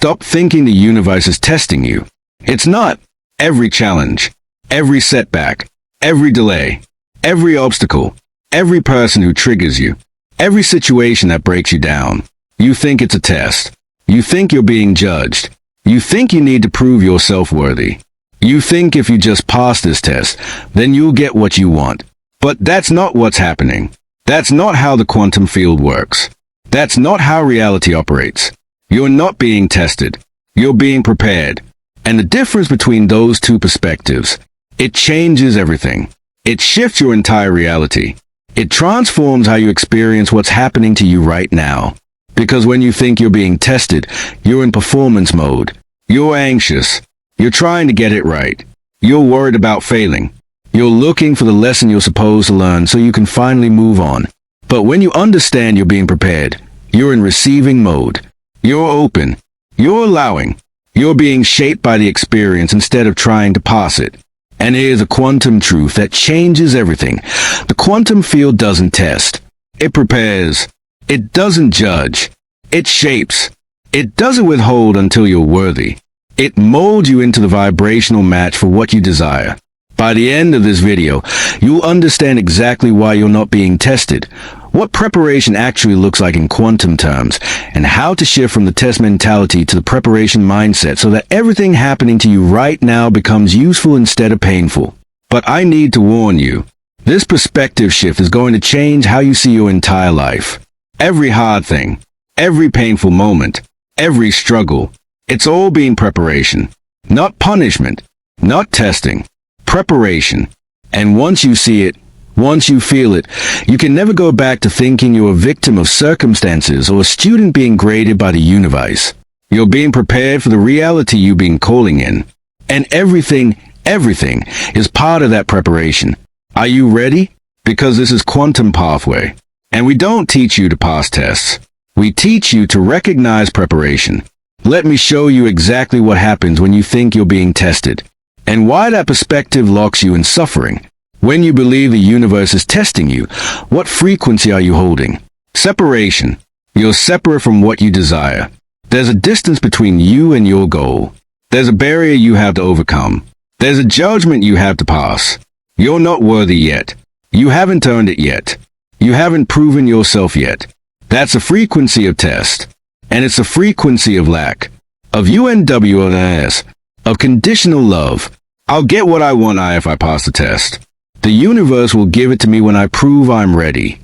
Stop thinking the universe is testing you. It's not. Every challenge, every setback, every delay, every obstacle, every person who triggers you, every situation that breaks you down. You think it's a test. You think you're being judged. You think you need to prove yourself worthy. You think if you just pass this test, then you'll get what you want. But that's not what's happening. That's not how the quantum field works. That's not how reality operates. You're not being tested. You're being prepared. And the difference between those two perspectives, it changes everything. It shifts your entire reality. It transforms how you experience what's happening to you right now. Because when you think you're being tested, you're in performance mode. You're anxious. You're trying to get it right. You're worried about failing. You're looking for the lesson you're supposed to learn so you can finally move on. But when you understand you're being prepared, you're in receiving mode. You're open. You're allowing. You're being shaped by the experience instead of trying to pass it. And here's a quantum truth that changes everything. The quantum field doesn't test. It prepares. It doesn't judge. It shapes. It doesn't withhold until you're worthy. It molds you into the vibrational match for what you desire. By the end of this video, you'll understand exactly why you're not being tested, what preparation actually looks like in quantum terms, and how to shift from the test mentality to the preparation mindset so that everything happening to you right now becomes useful instead of painful. But I need to warn you, this perspective shift is going to change how you see your entire life. Every hard thing, every painful moment, every struggle, it's all being preparation, not punishment, not testing. Preparation. And once you see it, once you feel it, you can never go back to thinking you're a victim of circumstances or a student being graded by the universe. You're being prepared for the reality you've been calling in. And everything is part of that preparation. Are you ready? Because this is Quantum Pathway. And we don't teach you to pass tests. We teach you to recognize preparation. Let me show you exactly what happens when you think you're being tested. And why that perspective locks you in suffering. When you believe the universe is testing you, what frequency are you holding? Separation. You're separate from what you desire. There's a distance between you and your goal. There's a barrier you have to overcome. There's a judgment you have to pass. You're not worthy yet. You haven't earned it yet. You haven't proven yourself yet. That's a frequency of test. And it's a frequency of lack. Of UNWNS. Of conditional love. I'll get what I want if I pass the test. The universe will give it to me when I prove I'm ready.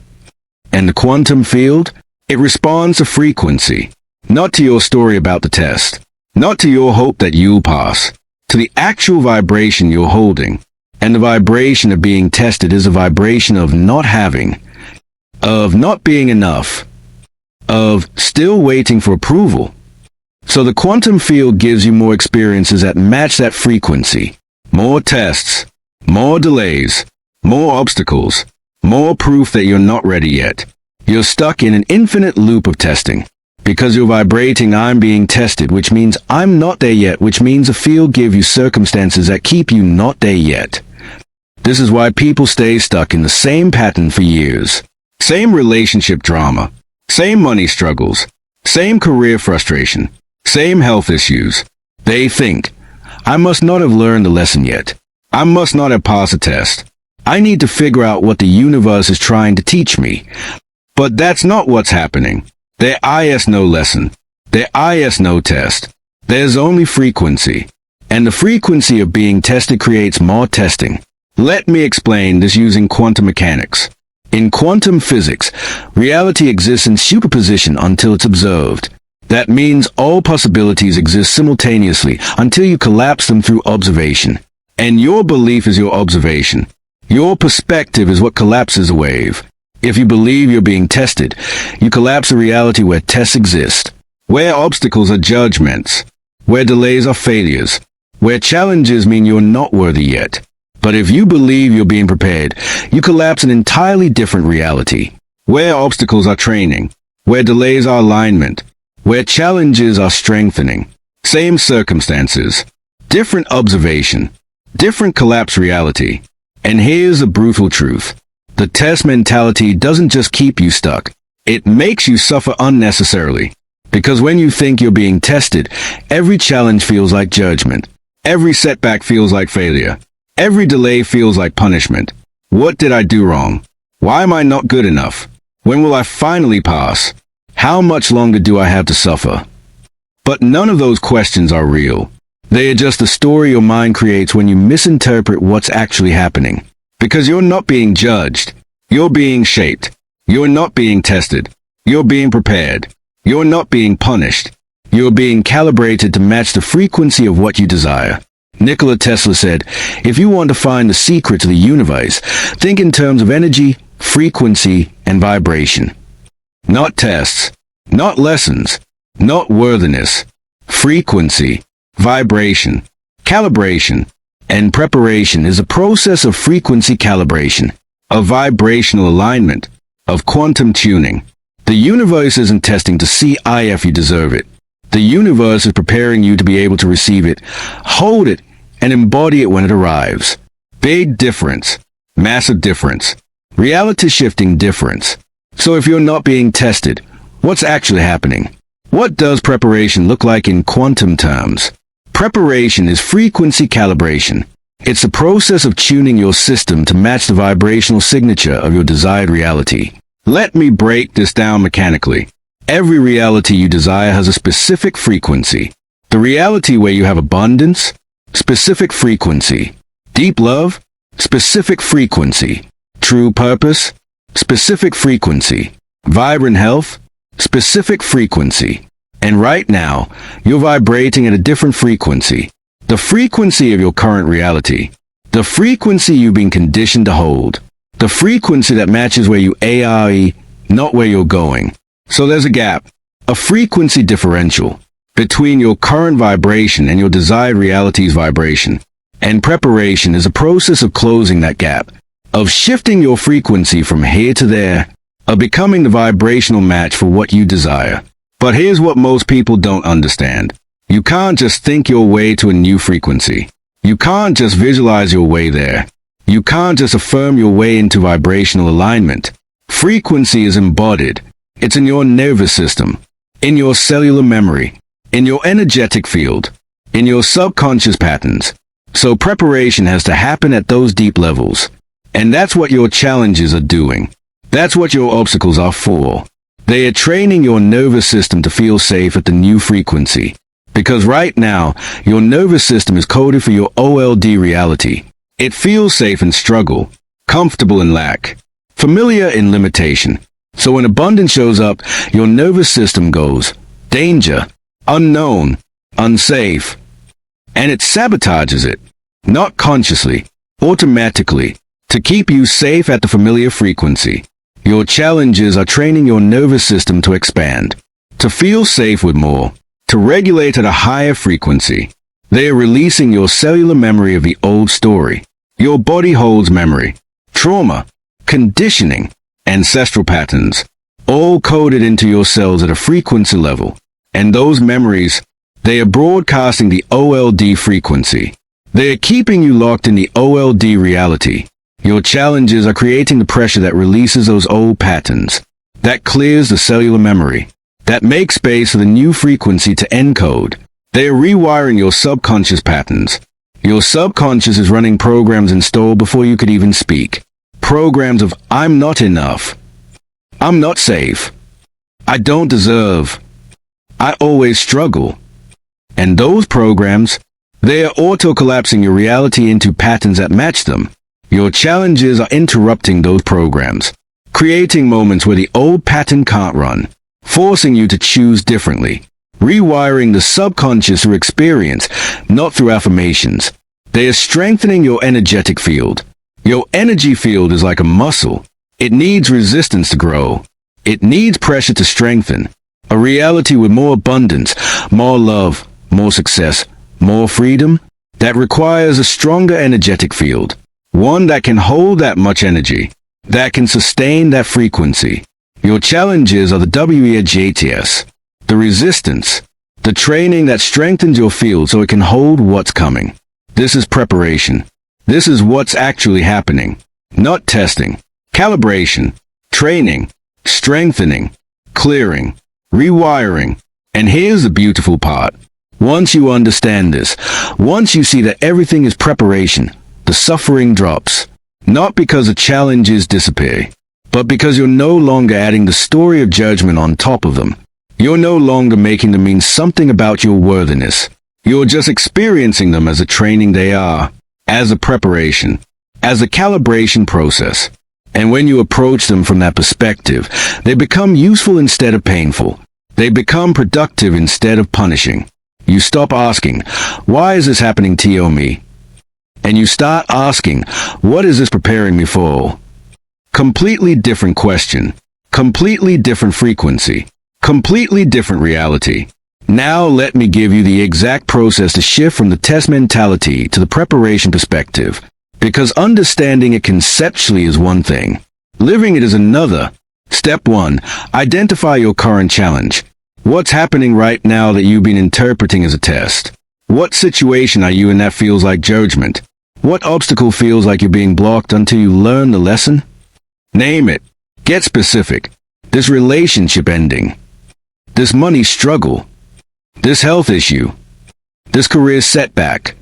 And the quantum field? It responds to frequency. Not to your story about the test. Not to your hope that you'll pass. To the actual vibration you're holding. And the vibration of being tested is a vibration of not having. Of not being enough. Of still waiting for approval. So the quantum field gives you more experiences that match that frequency. More tests, more delays, more obstacles, more proof that you're not ready yet. You're stuck in an infinite loop of testing. Because you're vibrating I'm being tested, which means I'm not there yet, which means the field gives you circumstances that keep you not there yet. This is why people stay stuck in the same pattern for years. Same relationship drama, same money struggles, same career frustration, same health issues. They think, I must not have learned the lesson yet. I must not have passed a test. I need to figure out what the universe is trying to teach me. But that's not what's happening. There is no lesson. There is no test. There's only frequency. And the frequency of being tested creates more testing. Let me explain this using quantum mechanics. In quantum physics, reality exists in superposition until it's observed. That means all possibilities exist simultaneously until you collapse them through observation. And your belief is your observation. Your perspective is what collapses a wave. If you believe you're being tested, you collapse a reality where tests exist, where obstacles are judgments, where delays are failures, where challenges mean you're not worthy yet. But if you believe you're being prepared, you collapse an entirely different reality, where obstacles are training, where delays are alignment, where challenges are strengthening. Same circumstances, different observation, different collapse reality. And here's the brutal truth. The test mentality doesn't just keep you stuck. It makes you suffer unnecessarily. Because when you think you're being tested, every challenge feels like judgment. Every setback feels like failure. Every delay feels like punishment. What did I do wrong? Why am I not good enough? When will I finally pass? How much longer do I have to suffer? But none of those questions are real. They are just the story your mind creates when you misinterpret what's actually happening. Because you're not being judged. You're being shaped. You're not being tested. You're being prepared. You're not being punished. You're being calibrated to match the frequency of what you desire. Nikola Tesla said, if you want to find the secret to the universe, think in terms of energy, frequency, and vibration. Not tests, not lessons, not worthiness. Frequency, vibration, calibration, and preparation is a process of frequency calibration, of vibrational alignment, of quantum tuning. The universe isn't testing to see if you deserve it. The universe is preparing you to be able to receive it, hold it, and embody it when it arrives. Big difference. Massive difference. Reality shifting difference. So if you're not being tested, what's actually happening? What does preparation look like in quantum terms? Preparation is frequency calibration. It's the process of tuning your system to match the vibrational signature of your desired reality. Let me break this down mechanically. Every reality you desire has a specific frequency. The reality where you have abundance, specific frequency. Deep love, specific frequency. True purpose, specific frequency. Vibrant health, specific frequency. And right now, you're vibrating at a different frequency. The frequency of your current reality. The frequency you've been conditioned to hold. The frequency that matches where you are, not where you're going. So there's a gap, a frequency differential, between your current vibration and your desired reality's vibration. And preparation is a process of closing that gap, of shifting your frequency from here to there, of becoming the vibrational match for what you desire. But here's what most people don't understand. You can't just think your way to a new frequency. You can't just visualize your way there. You can't just affirm your way into vibrational alignment. Frequency is embodied. It's in your nervous system, in your cellular memory, in your energetic field, in your subconscious patterns. So preparation has to happen at those deep levels. And that's what your challenges are doing. That's what your obstacles are for. They are training your nervous system to feel safe at the new frequency. Because right now, your nervous system is coded for your old reality. It feels safe in struggle, comfortable in lack, familiar in limitation. So when abundance shows up, your nervous system goes, danger, unknown, unsafe. And it sabotages it, not consciously, automatically, to keep you safe at the familiar frequency. Your challenges are training your nervous system to expand, to feel safe with more, to regulate at a higher frequency. They are releasing your cellular memory of the old story. Your body holds memory, trauma, conditioning, ancestral patterns, all coded into your cells at a frequency level. And those memories, they are broadcasting the old frequency. They are keeping you locked in the old reality. Your challenges are creating the pressure that releases those old patterns, that clears the cellular memory, that makes space for the new frequency to encode. They are rewiring your subconscious patterns. Your subconscious is running programs installed before you could even speak. Programs of I'm not enough. I'm not safe. I don't deserve. I always struggle. And those programs, they are auto-collapsing your reality into patterns that match them. Your challenges are interrupting those programs, creating moments where the old pattern can't run, forcing you to choose differently, rewiring the subconscious through experience, not through affirmations. They are strengthening your energetic field. Your energy field is like a muscle. It needs resistance to grow. It needs pressure to strengthen. A reality with more abundance, more love, more success, more freedom, that requires a stronger energetic field. One that can hold that much energy, that can sustain that frequency. Your challenges are the WEJTS, the resistance, the training that strengthens your field so it can hold what's coming. This is preparation. This is what's actually happening. Not testing. Calibration. Training. Strengthening. Clearing. Rewiring. And here's the beautiful part. Once you understand this, once you see that everything is preparation, the suffering drops. Not because the challenges disappear, but because you're no longer adding the story of judgment on top of them. You're no longer making them mean something about your worthiness. You're just experiencing them as a training they are, as a preparation, as a calibration process. And when you approach them from that perspective, they become useful instead of painful. They become productive instead of punishing. You stop asking, why is this happening to me? And you start asking, what is this preparing me for? Completely different question. Completely different frequency. Completely different reality. Now let me give you the exact process to shift from the test mentality to the preparation perspective. Because understanding it conceptually is one thing. Living it is another. Step 1. Identify your current challenge. What's happening right now that you've been interpreting as a test? What situation are you in that feels like judgment? What obstacle feels like you're being blocked until you learn the lesson? Name it. Get specific. This relationship ending. This money struggle. This health issue. This career setback.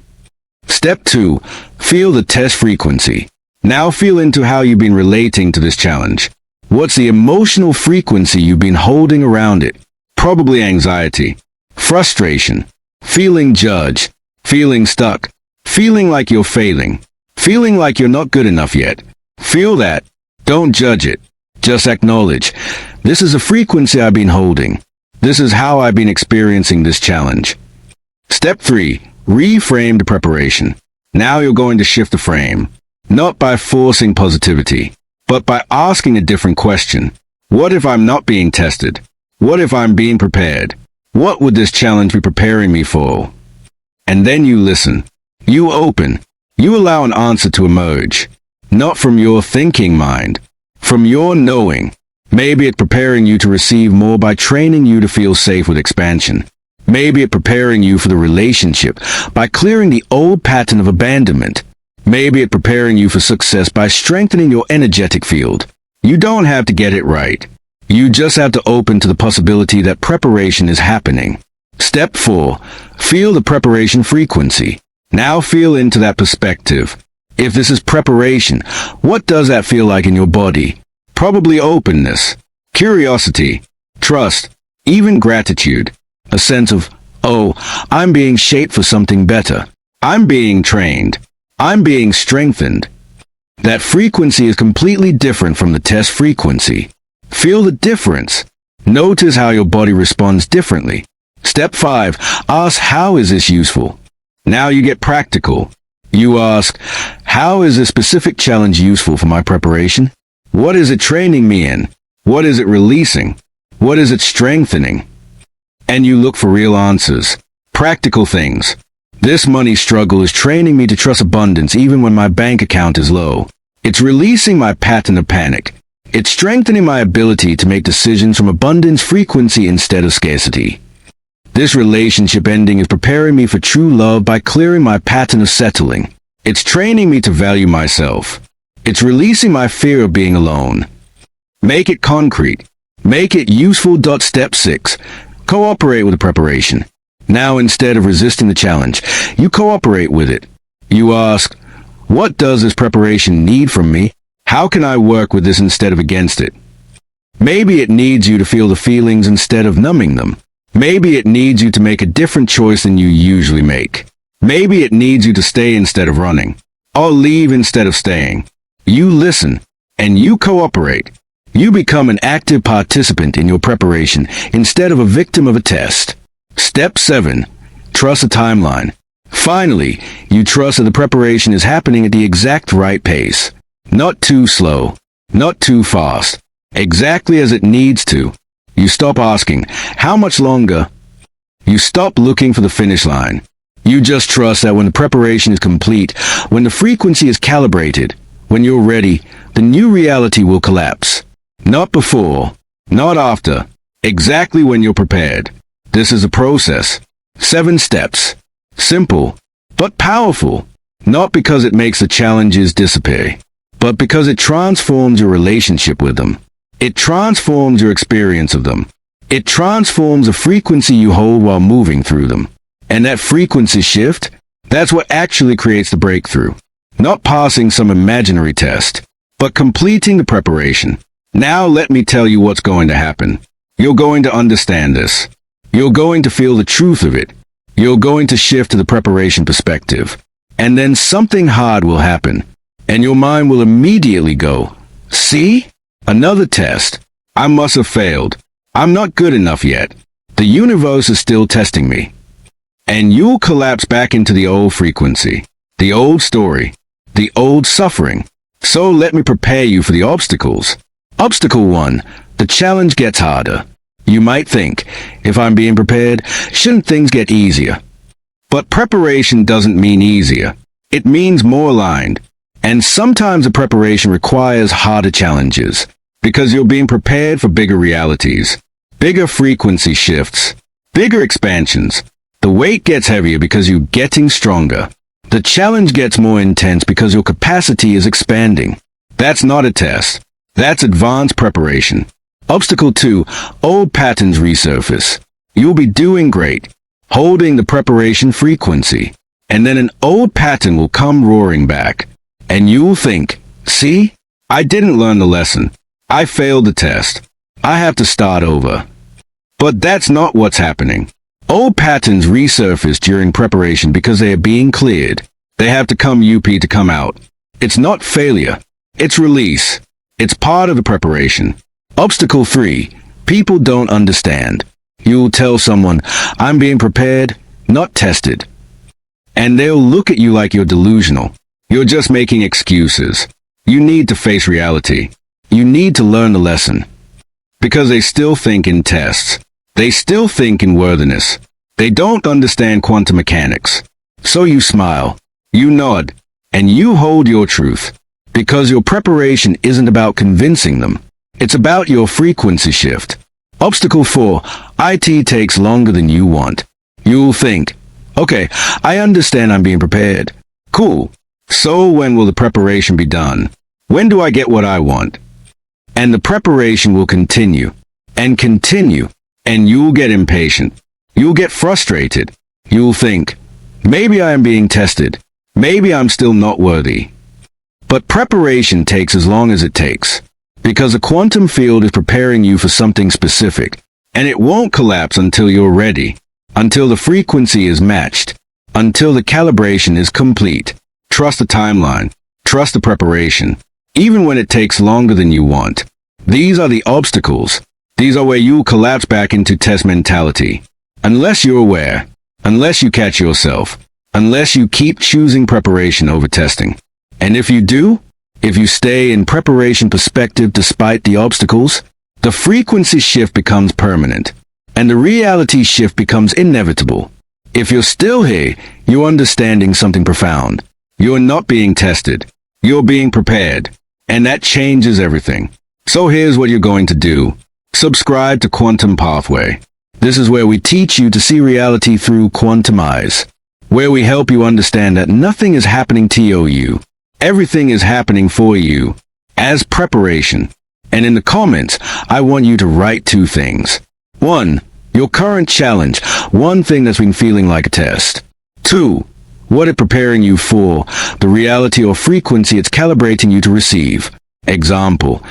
Step 2. Feel the test frequency. Now feel into how you've been relating to this challenge. What's the emotional frequency you've been holding around it? Probably anxiety, frustration, feeling judged, feeling stuck, feeling like you're failing, feeling like you're not good enough yet. Feel that. Don't judge it. Just acknowledge. This is a frequency I've been holding. This is how I've been experiencing this challenge. Step 3. Reframe the preparation. Now you're going to shift the frame. Not by forcing positivity, but by asking a different question. What if I'm not being tested? What if I'm being prepared? What would this challenge be preparing me for? And then you listen. You open. You allow an answer to emerge. Not from your thinking mind, from your knowing. Maybe it's preparing you to receive more by training you to feel safe with expansion. Maybe it's preparing you for the relationship by clearing the old pattern of abandonment. Maybe it's preparing you for success by strengthening your energetic field. You don't have to get it right. You just have to open to the possibility that preparation is happening. Step 4. Feel the preparation frequency. Now feel into that perspective. If this is preparation, what does that feel like in your body? Probably openness, curiosity, trust, even gratitude. A sense of, oh, I'm being shaped for something better. I'm being trained. I'm being strengthened. That frequency is completely different from the test frequency. Feel the difference. Notice how your body responds differently. Step 5. Ask, how is this useful? Now you get practical. You ask, how is this specific challenge useful for my preparation? What is it training me in? What is it releasing? What is it strengthening? And you look for real answers. Practical things. This money struggle is training me to trust abundance even when my bank account is low. It's releasing my pattern of panic. It's strengthening my ability to make decisions from abundance frequency instead of scarcity. This relationship ending is preparing me for true love by clearing my pattern of settling. It's training me to value myself. It's releasing my fear of being alone. Make it concrete. Make it useful. Step 6. Cooperate with the preparation. Now instead of resisting the challenge, you cooperate with it. You ask, what does this preparation need from me? How can I work with this instead of against it? Maybe it needs you to feel the feelings instead of numbing them. Maybe it needs you to make a different choice than you usually make. Maybe it needs you to stay instead of running, or leave instead of staying. You listen, and you cooperate. You become an active participant in your preparation instead of a victim of a test. Step 7. Trust a timeline. Finally, you trust that the preparation is happening at the exact right pace. Not too slow, not too fast. Exactly as it needs to. You stop asking, how much longer? You stop looking for the finish line. You just trust that when the preparation is complete, when the frequency is calibrated, when you're ready, the new reality will collapse. Not before, not after, exactly when you're prepared. This is a process. 7 steps. Simple, but powerful. Not because it makes the challenges disappear, but because it transforms your relationship with them. It transforms your experience of them. It transforms the frequency you hold while moving through them. And that frequency shift, that's what actually creates the breakthrough. Not passing some imaginary test, but completing the preparation. Now let me tell you what's going to happen. You're going to understand this. You're going to feel the truth of it. You're going to shift to the preparation perspective. And then something hard will happen. And your mind will immediately go, see? Another test. I must have failed. I'm not good enough yet. The universe is still testing me. And you'll collapse back into the old frequency, the old story, the old suffering. So let me prepare you for the obstacles. Obstacle 1. The challenge gets harder. You might think, if I'm being prepared, shouldn't things get easier? But preparation doesn't mean easier. It means more aligned. And sometimes the preparation requires harder challenges, because you're being prepared for bigger realities, bigger frequency shifts, bigger expansions. The weight gets heavier because you're getting stronger. The challenge gets more intense because your capacity is expanding. That's not a test. That's advanced preparation. Obstacle 2. Old patterns resurface. You'll be doing great, holding the preparation frequency. And then an old pattern will come roaring back. And you'll think, see? I didn't learn the lesson. I failed the test. I have to start over. But that's not what's happening. Old patterns resurface during preparation because they are being cleared. They have to come to come out. It's not failure. It's release. It's part of the preparation. Obstacle 3. People don't understand. You'll tell someone, I'm being prepared, not tested. And they'll look at you like you're delusional. You're just making excuses. You need to face reality. You need to learn the lesson. Because they still think in tests. They still think in worthiness. They don't understand quantum mechanics. So you smile, you nod, and you hold your truth. Because your preparation isn't about convincing them. It's about your frequency shift. Obstacle 4. IT takes longer than you want. You'll think, okay, I understand I'm being prepared. Cool. So when will the preparation be done? When do I get what I want? And the preparation will continue, and continue, and you'll get impatient. You'll get frustrated. You'll think, maybe I am being tested. Maybe I'm still not worthy. But preparation takes as long as it takes, because the quantum field is preparing you for something specific, and it won't collapse until you're ready, until the frequency is matched, until the calibration is complete. Trust the timeline. Trust the preparation, even when it takes longer than you want. These are the obstacles. These are where you'll collapse back into test mentality. Unless you're aware, unless you catch yourself, unless you keep choosing preparation over testing. And if you do, if you stay in preparation perspective despite the obstacles, the frequency shift becomes permanent, and the reality shift becomes inevitable. If you're still here, you're understanding something profound. You're not being tested. You're being prepared. And that changes everything. So here's what you're going to do. Subscribe to Quantum Pathway. This is where we teach you to see reality through quantum eyes. Where we help you understand that nothing is happening to you. Everything is happening for you. As preparation. And in the comments, I want you to write 2 things. 1. Your current challenge. One thing that's been feeling like a test. 2. What it's preparing you for, the reality or frequency it's calibrating you to receive. Example,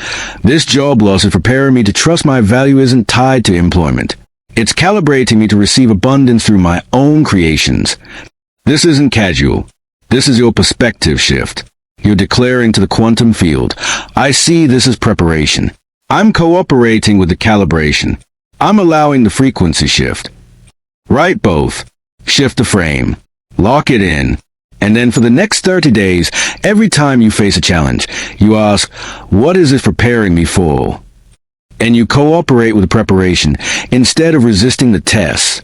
this job loss is preparing me to trust my value isn't tied to employment. It's calibrating me to receive abundance through my own creations. This isn't casual. This is your perspective shift. You're declaring to the quantum field, I see this as preparation. I'm cooperating with the calibration. I'm allowing the frequency shift. Write both. Shift the frame. Lock it in. And then for the next 30 days, every time you face a challenge, you ask, what is this preparing me for? And you cooperate with the preparation instead of resisting the tests.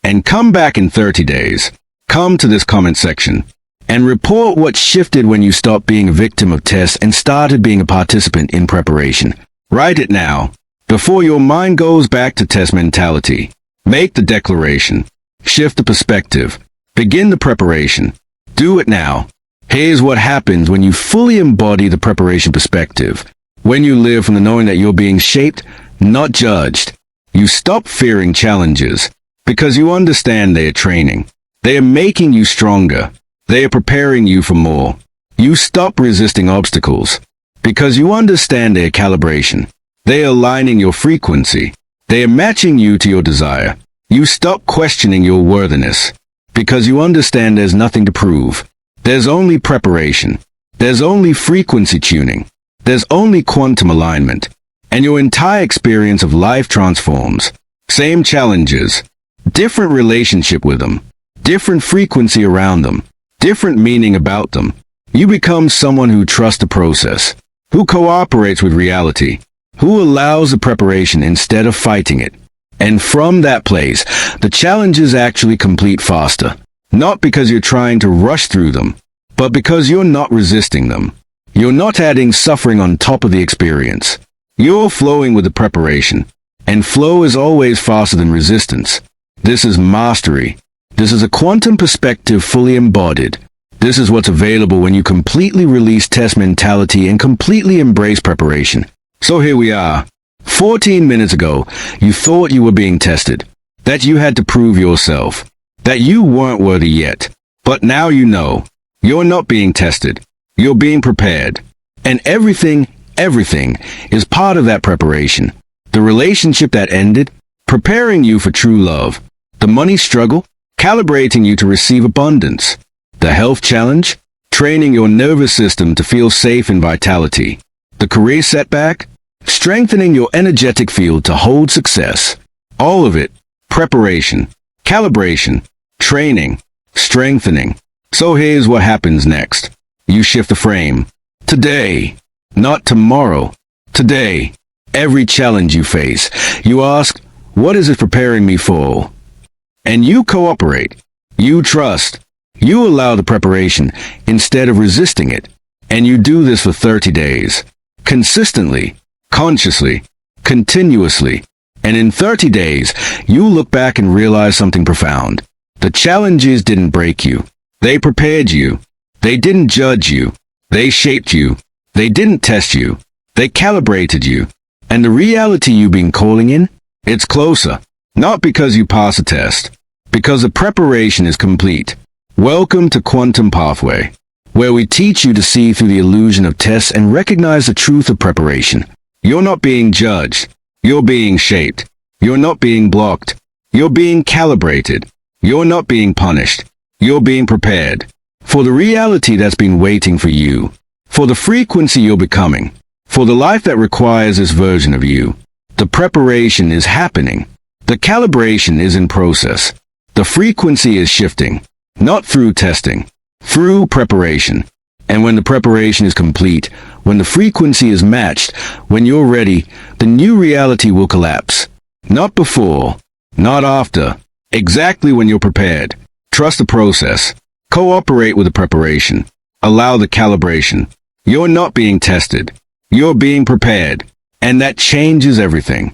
And come back in 30 days. Come to this comment section and report what shifted when you stopped being a victim of tests and started being a participant in preparation. Write it now, before your mind goes back to test mentality. Make the declaration. Shift the perspective. Begin the preparation. Do it now. Here's what happens when you fully embody the preparation perspective. When you live from the knowing that you're being shaped, not judged. You stop fearing challenges because you understand they are training. They are making you stronger. They are preparing you for more. You stop resisting obstacles because you understand their calibration. They are aligning your frequency. They are matching you to your desire. You stop questioning your worthiness because you understand there's nothing to prove. There's only preparation. There's only frequency tuning. There's only quantum alignment. And your entire experience of life transforms. Same challenges, different relationship with them, different frequency around them, different meaning about them. You become someone who trusts the process, who cooperates with reality, who allows the preparation instead of fighting it. And from that place, the challenges actually complete faster. Not because you're trying to rush through them, but because you're not resisting them. You're not adding suffering on top of the experience. You're flowing with the preparation, and flow is always faster than resistance. This is mastery. This is a quantum perspective fully embodied. This is what's available when you completely release test mentality and completely embrace preparation. So here we are. 14 minutes ago, you thought you were being tested, that you had to prove yourself, that you weren't worthy yet. But now you know. You're not being tested. You're being prepared. And everything is part of that preparation. The relationship that ended, preparing you for true love. The money struggle, calibrating you to receive abundance. The health challenge, training your nervous system to feel safe in vitality. The career setback, strengthening your energetic field to hold success. All of it, preparation, calibration, training, strengthening. So here's what happens next. You shift the frame. Today. Not tomorrow. Today. Every challenge you face, you ask, what is it preparing me for? And you cooperate. You trust. You allow the preparation instead of resisting it. And you do this for 30 days. Consistently, consciously, continuously. And in 30 days, you look back and realize something profound. The challenges didn't break you. They prepared you. They didn't judge you. They shaped you. They didn't test you. They calibrated you. And the reality you've been calling in, it's closer. Not because you pass a test, because the preparation is complete. Welcome to Quantum Pathway, where we teach you to see through the illusion of tests and recognize the truth of preparation. You're not being judged. You're being shaped. You're not being blocked. You're being calibrated. You're not being punished. You're being prepared for the reality that's been waiting for you. For the frequency you're becoming, for the life that requires this version of you. The preparation is happening. The calibration is in process. The frequency is shifting, not through testing, through preparation. And when the preparation is complete, when the frequency is matched, when you're ready, the new reality will collapse. Not before, not after, exactly when you're prepared. Trust the process. Cooperate with the preparation. Allow the calibration. You're not being tested. You're being prepared. And that changes everything.